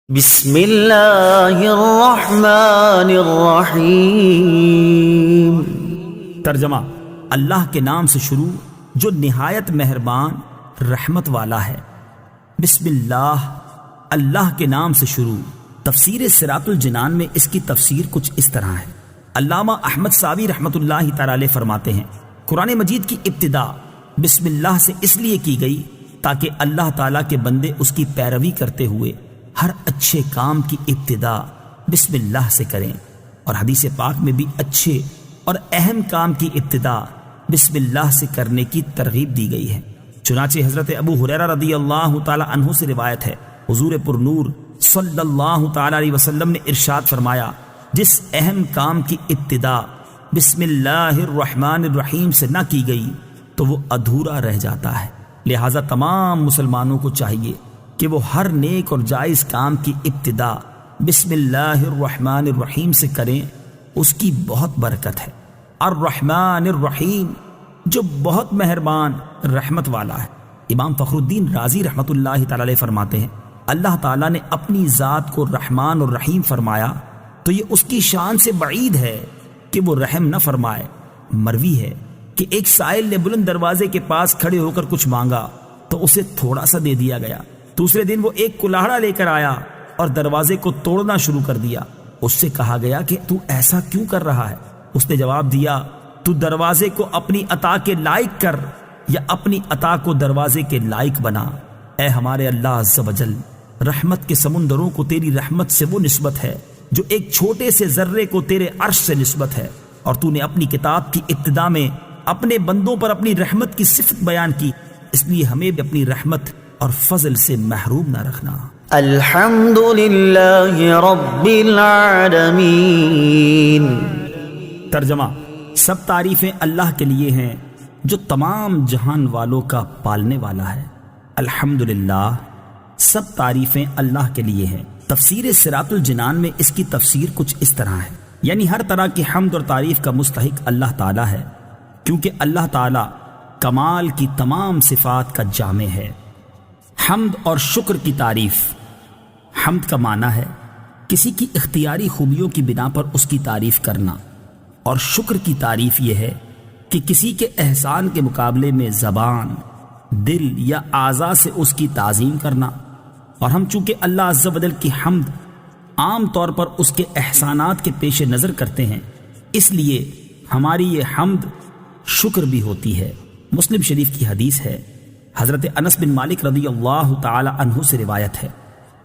بسم اللہ الرحمن الرحیم۔ ترجمہ: اللہ کے نام سے شروع جو نہایت مہربان رحمت والا ہے۔ بسم اللہ، اللہ کے نام سے شروع۔ تفسیر صراط الجنان میں اس کی تفسیر کچھ اس طرح ہے۔ علامہ احمد صابی رحمۃ اللہ تعالی علیہ فرماتے ہیں، قرآن مجید کی ابتدا بسم اللہ سے اس لیے کی گئی تاکہ اللہ تعالیٰ کے بندے اس کی پیروی کرتے ہوئے ہر اچھے کام کی ابتدا بسم اللہ سے کریں، اور حدیث پاک میں بھی اچھے اور اہم کام کی ابتدا بسم اللہ سے کرنے کی ترغیب دی گئی ہے۔ چنانچہ حضرت ابو ہریرہ رضی اللہ تعالی عنہ سے روایت ہے، حضور پرنور صلی اللہ تعالی علیہ وسلم نے ارشاد فرمایا، جس اہم کام کی ابتدا بسم اللہ الرحمن الرحیم سے نہ کی گئی تو وہ ادھورا رہ جاتا ہے۔ لہٰذا تمام مسلمانوں کو چاہیے کہ وہ ہر نیک اور جائز کام کی ابتدا بسم اللہ الرحمن الرحیم سے کریں، اس کی بہت برکت ہے۔ الرحمن الرحیم، جو بہت مہربان رحمت والا ہے۔ امام فخر الدین رازی رحمۃ اللہ تعالی علیہ فرماتے ہیں، اللہ تعالیٰ نے اپنی ذات کو رحمان اور رحیم فرمایا تو یہ اس کی شان سے بعید ہے کہ وہ رحم نہ فرمائے۔ مروی ہے کہ ایک سائل نے بلند دروازے کے پاس کھڑے ہو کر کچھ مانگا تو اسے تھوڑا سا دے دیا گیا۔ دوسرے دن وہ ایک کلاہڑا لے کر آیا اور دروازے کو توڑنا شروع کر دیا۔ اس سے کہا گیا کہ تو ایسا کیوں کر رہا ہے؟ اس نے جواب دیا، تو دروازے کو اپنی عطا کے لائق کر یا اپنی عطا کو دروازے کے لائق بنا۔ اے ہمارے اللہ عز و جل، رحمت کے سمندروں کو تیری رحمت سے وہ نسبت ہے جو ایک چھوٹے سے ذرے کو تیرے عرش سے نسبت ہے، اور تو نے اپنی کتاب کی ابتدا میں اپنے بندوں پر اپنی رحمت کی صفت بیان کی، اس لیے ہمیں بھی اپنی رحمت اور فضل سے محروم نہ رکھنا۔ الحمد للہ رب العالمین۔ ترجمہ: سب تعریفیں اللہ کے لیے ہیں جو تمام جہان والوں کا پالنے والا ہے۔ الحمدللہ، سب تعریفیں اللہ کے لیے ہیں۔ تفسیر صراط الجنان میں اس کی تفسیر کچھ اس طرح ہے، یعنی ہر طرح کی حمد اور تعریف کا مستحق اللہ تعالیٰ ہے، کیونکہ اللہ تعالیٰ کمال کی تمام صفات کا جامع ہے۔ حمد اور شکر کی تعریف۔ حمد کا معنی ہے کسی کی اختیاری خوبیوں کی بنا پر اس کی تعریف کرنا، اور شکر کی تعریف یہ ہے کہ کسی کے احسان کے مقابلے میں زبان، دل یا اعضاء سے اس کی تعظیم کرنا۔ اور ہم چونکہ اللہ عز و جل کی حمد عام طور پر اس کے احسانات کے پیش نظر کرتے ہیں، اس لیے ہماری یہ حمد شکر بھی ہوتی ہے۔ مسلم شریف کی حدیث ہے، حضرت انس بن مالک رضی اللہ تعالی عنہ سے روایت ہے،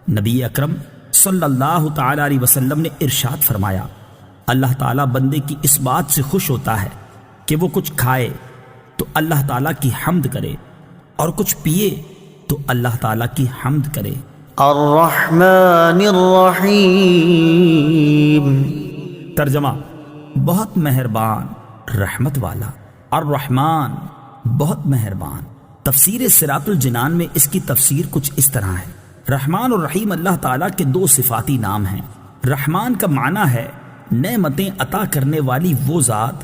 نبی اکرم صلی اللہ تعالی علیہ وسلم نے ارشاد فرمایا، اللہ تعالیٰ بندے کی اس بات سے خوش ہوتا ہے کہ وہ کچھ کھائے تو اللہ تعالیٰ کی حمد کرے، اور کچھ پیے تو اللہ تعالیٰ کی حمد کرے۔ الرحمن الرحیم۔ ترجمہ: بہت مہربان رحمت والا۔ الرحمن، بہت مہربان۔ تفسیر صراط الجنان میں اس کی تفسیر کچھ اس طرح ہے، رحمان اور رحیم اللہ تعالیٰ کے دو صفاتی نام ہیں۔ رحمان کا معنی ہے نعمتیں عطا کرنے والی وہ ذات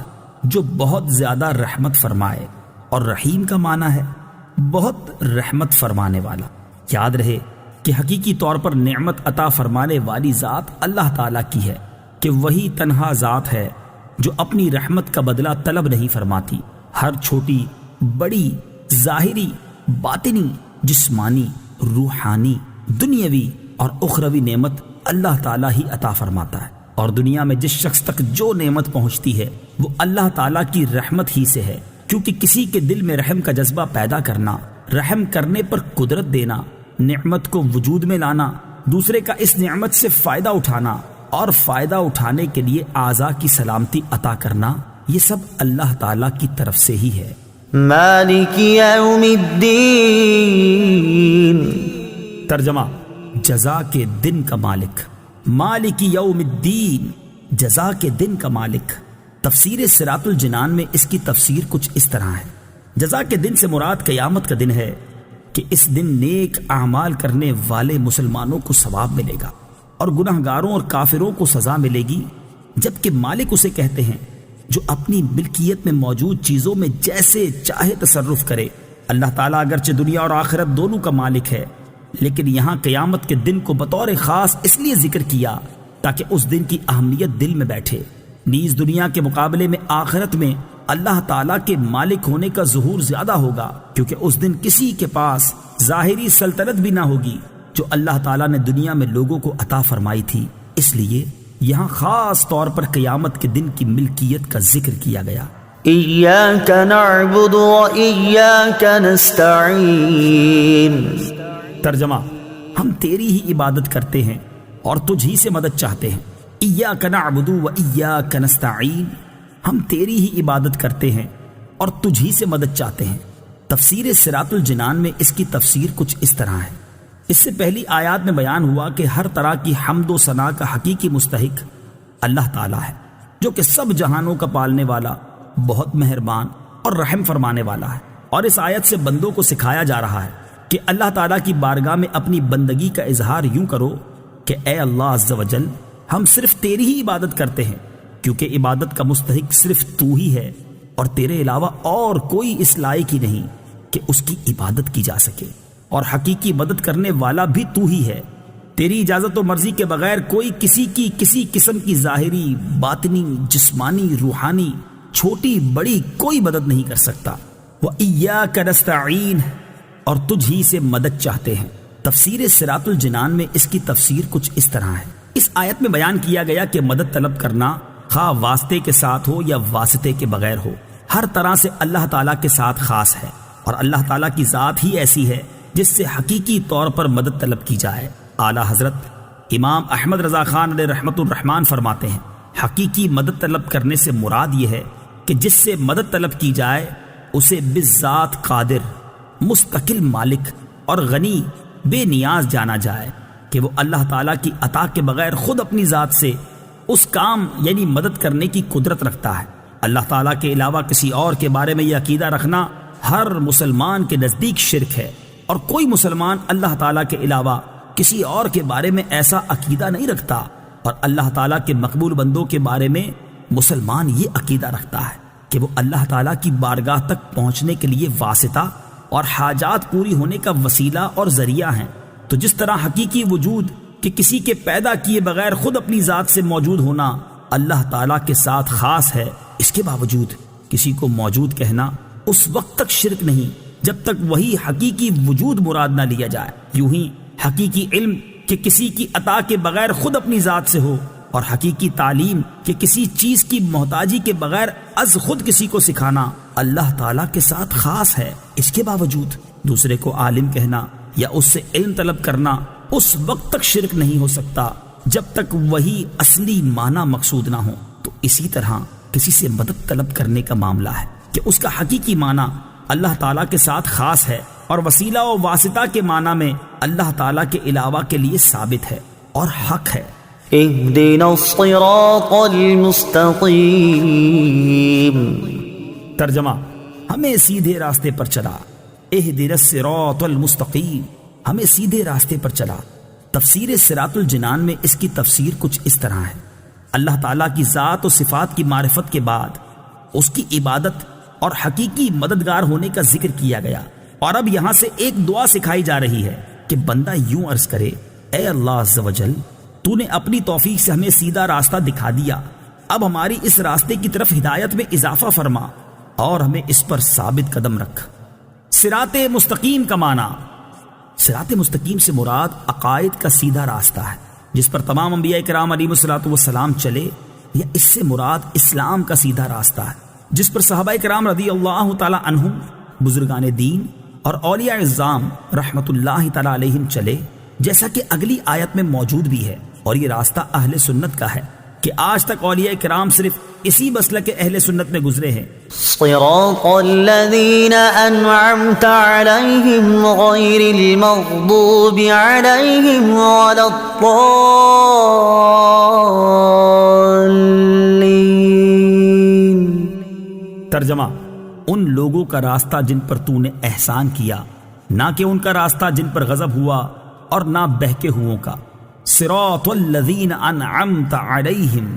جو بہت زیادہ رحمت فرمائے، اور رحیم کا معنی ہے بہت رحمت فرمانے والا۔ یاد رہے کہ حقیقی طور پر نعمت عطا فرمانے والی ذات اللہ تعالیٰ کی ہے، کہ وہی تنہا ذات ہے جو اپنی رحمت کا بدلہ طلب نہیں فرماتی۔ ہر چھوٹی بڑی، ظاہری، باطنی، جسمانی، روحانی، دنیاوی اور اخروی نعمت اللہ تعالیٰ ہی عطا فرماتا ہے، اور دنیا میں جس شخص تک جو نعمت پہنچتی ہے وہ اللہ تعالیٰ کی رحمت ہی سے ہے، کیونکہ کسی کے دل میں رحم کا جذبہ پیدا کرنا، رحم کرنے پر قدرت دینا، نعمت کو وجود میں لانا، دوسرے کا اس نعمت سے فائدہ اٹھانا، اور فائدہ اٹھانے کے لیے اعضاء کی سلامتی عطا کرنا، یہ سب اللہ تعالیٰ کی طرف سے ہی ہے۔ مالک یوم الدین۔ ترجمہ: جزا کے دن کا مالک۔ مالک یوم الدین، جزا کے دن کا مالک۔ تفسیر صراط الجنان میں اس کی تفسیر کچھ اس طرح ہے، جزا کے دن سے مراد قیامت کا دن ہے کہ اس دن نیک اعمال کرنے والے مسلمانوں کو ثواب ملے گا، اور گناہ گاروں اور کافروں کو سزا ملے گی، جبکہ مالک اسے کہتے ہیں جو اپنی ملکیت میں موجود چیزوں میں جیسے چاہے تصرف کرے۔ اللہ تعالیٰ اگرچہ دنیا اور آخرت دونوں کا مالک ہے، لیکن یہاں قیامت کے دن کو بطور خاص اس لیے ذکر کیا تاکہ اس دن کی اہمیت دل میں بیٹھے۔ نیز دنیا کے مقابلے میں آخرت میں اللہ تعالیٰ کے مالک ہونے کا ظہور زیادہ ہوگا، کیونکہ اس دن کسی کے پاس ظاہری سلطنت بھی نہ ہوگی جو اللہ تعالیٰ نے دنیا میں لوگوں کو عطا فرمائی تھی۔ اس لیے یہاں خاص طور پر قیامت کے دن کی ملکیت کا ذکر کیا گیا۔ إياك نعبد وإياك نستعين۔ ترجمہ: ہم تیری ہی عبادت کرتے ہیں اور تجھ ہی سے مدد چاہتے ہیں۔ إياك نعبد وإياك نستعين، ہم تیری ہی عبادت کرتے ہیں اور تجھ ہی سے مدد چاہتے ہیں۔ تفسیر صراط الجنان میں اس کی تفسیر کچھ اس طرح ہے۔ اس سے پہلی آیات میں بیان ہوا کہ ہر طرح کی حمد و ثنا کا حقیقی مستحق اللہ تعالیٰ ہے، جو کہ سب جہانوں کا پالنے والا، بہت مہربان اور رحم فرمانے والا ہے۔ اور اس آیت سے بندوں کو سکھایا جا رہا ہے کہ اللہ تعالیٰ کی بارگاہ میں اپنی بندگی کا اظہار یوں کرو کہ اے اللہ عز و جل، ہم صرف تیری ہی عبادت کرتے ہیں، کیونکہ عبادت کا مستحق صرف تو ہی ہے اور تیرے علاوہ اور کوئی اس لائق ہی نہیں کہ اس کی عبادت کی جا سکے، اور حقیقی مدد کرنے والا بھی تو ہی ہے۔ تیری اجازت و مرضی کے بغیر کوئی کسی کی کسی قسم کی ظاہری، باطنی، جسمانی، روحانی، چھوٹی بڑی کوئی مدد نہیں کر سکتا۔ وَإِيَّاكَ نَسْتَعِينُ، اور تجھ ہی سے مدد چاہتے ہیں۔ تفسیر صراط الجنان میں اس کی تفسیر کچھ اس طرح ہے۔ اس آیت میں بیان کیا گیا کہ مدد طلب کرنا خواہ واسطے کے ساتھ ہو یا واسطے کے بغیر ہو، ہر طرح سے اللہ تعالیٰ کے ساتھ خاص ہے، اور اللہ تعالیٰ کی ذات ہی ایسی ہے جس سے حقیقی طور پر مدد طلب کی جائے۔ اعلیٰ حضرت امام احمد رضا خان علیہ رحمت الرحمن فرماتے ہیں، حقیقی مدد طلب کرنے سے مراد یہ ہے کہ جس سے مدد طلب کی جائے اسے بالذات قادر، مستقل مالک اور غنی، بے نیاز جانا جائے کہ وہ اللہ تعالیٰ کی عطا کے بغیر خود اپنی ذات سے اس کام یعنی مدد کرنے کی قدرت رکھتا ہے۔ اللہ تعالیٰ کے علاوہ کسی اور کے بارے میں یہ عقیدہ رکھنا ہر مسلمان کے نزدیک شرک ہے، اور کوئی مسلمان اللہ تعالیٰ کے علاوہ کسی اور کے بارے میں ایسا عقیدہ نہیں رکھتا، اور اللہ تعالیٰ کے مقبول بندوں کے بارے میں مسلمان یہ عقیدہ رکھتا ہے کہ وہ اللہ تعالیٰ کی بارگاہ تک پہنچنے کے لیے واسطہ اور حاجات پوری ہونے کا وسیلہ اور ذریعہ ہیں۔ تو جس طرح حقیقی وجود کہ کسی کے پیدا کیے بغیر خود اپنی ذات سے موجود ہونا اللہ تعالیٰ کے ساتھ خاص ہے، اس کے باوجود کسی کو موجود کہنا اس وقت تک شرک نہیں جب تک وہی حقیقی وجود مراد نہ لیا جائے۔ یوں ہی حقیقی علم کہ کسی کی عطا کے بغیر خود اپنی ذات سے ہو، اور حقیقی تعلیم کہ کسی چیز کی محتاجی کے بغیر از خود کسی کو سکھانا اللہ تعالیٰ کے ساتھ خاص ہے، اس کے باوجود دوسرے کو عالم کہنا یا اس سے علم طلب کرنا اس وقت تک شرک نہیں ہو سکتا جب تک وہی اصلی معنی مقصود نہ ہو۔ تو اسی طرح کسی سے مدد طلب کرنے کا معاملہ ہے کہ اس کا حقیقی معنی اللہ تعالیٰ کے ساتھ خاص ہے، اور وسیلہ و واسطہ کے معنی میں اللہ تعالیٰ کے علاوہ کے لیے ثابت ہے اور حق ہے۔ اهدنا الصراط المستقيم۔ ترجمہ: ہمیں سیدھے راستے پر چلا۔ اهدنا الصراط المستقیم، ہمیں سیدھے راستے پر چلا۔ تفسیر صراط الجنان میں اس کی تفسیر کچھ اس طرح ہے۔ اللہ تعالیٰ کی ذات و صفات کی معرفت کے بعد اس کی عبادت اور حقیقی مددگار ہونے کا ذکر کیا گیا، اور اب یہاں سے ایک دعا سکھائی جا رہی ہے کہ بندہ یوں عرض کرے، اے اللہ عز و جل، تو نے اپنی توفیق سے ہمیں سیدھا راستہ دکھا دیا، اب ہماری اس راستے کی طرف ہدایت میں اضافہ فرما اور ہمیں اس پر ثابت قدم رکھ۔ صراط مستقیم کا معنی، صراط مستقیم سے مراد عقائد کا سیدھا راستہ ہے جس پر تمام انبیاء کرام علیہم الصلوۃ والسلام چلے، یا اس سے مراد اسلام کا سیدھا راستہ ہے جس پر صحابہ کرام رضی اللہ تعالی عنہم، بزرگان دین اور اولیاء اعظام رحمت اللہ تعالی علیہم چلے، جیسا کہ اگلی آیت میں موجود بھی ہے۔ اور یہ راستہ اہل سنت کا ہے کہ آج تک اولیاء کرام صرف اسی مسلک اہل سنت میں گزرے ہیں۔ صراط الذین انعمت علیہم غیر المغضوب علیہم ولا الضالین۔ ترجمہ: ان لوگوں کا راستہ جن پر تو نے احسان کیا، نہ کہ ان کا راستہ جن پر غضب ہوا اور نہ بہکے ہوئوں کا۔ صراط الذین انعمت علیہم،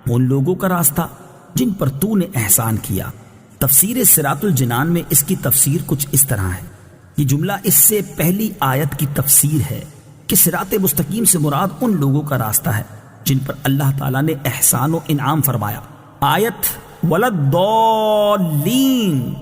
ان لوگوں کا راستہ جن پر تو نے احسان کیا۔ تفسیر صراط الجنان میں اس کی تفسیر کچھ اس طرح ہے۔ یہ جملہ اس سے پہلی آیت کی تفسیر ہے کہ صراط مستقیم سے مراد ان لوگوں کا راستہ ہے جن پر اللہ تعالیٰ نے احسان و انعام فرمایا۔ آیت ولضالین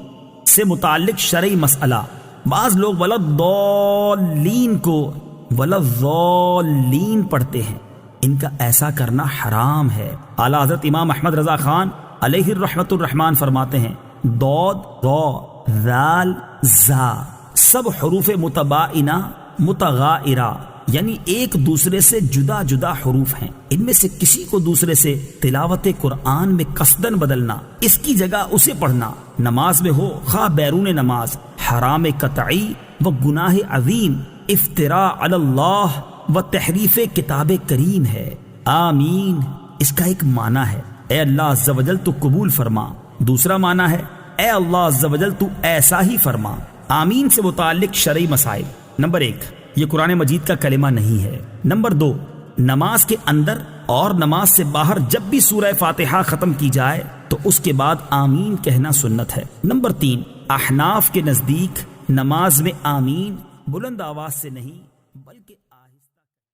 سے متعلق شرعی مسئلہ، بعض لوگ ولضالین کو ولضالین پڑھتے ہیں، ان کا ایسا کرنا حرام ہے۔ اعلیٰ حضرت امام احمد رضا خان علیہ الرحمۃ الرحمان فرماتے ہیں ضاد ضا ذال زا سب حروف متباینہ متغائرہ یعنی ایک دوسرے سے جدا جدا حروف ہیں، ان میں سے کسی کو دوسرے سے تلاوت قرآن میں قصدن بدلنا، اس کی جگہ اسے پڑھنا، نماز میں ہو خواہ بیرون نماز، حرام قطعی و گناہ عظیم، افتراء علی اللہ و تحریف کتاب کریم ہے۔ آمین اس کا ایک معنی ہے اے اللہ عز و جل تو قبول فرما، دوسرا معنی ہے اے اللہ عز و جل تو ایسا ہی فرما۔ آمین سے متعلق شرعی مسائل، نمبر 1 یہ قرآن مجید کا کلمہ نہیں ہے۔ نمبر 2 نماز کے اندر اور نماز سے باہر جب بھی سورہ فاتحہ ختم کی جائے تو اس کے بعد آمین کہنا سنت ہے۔ نمبر 3 احناف کے نزدیک نماز میں آمین بلند آواز سے نہیں بلکہ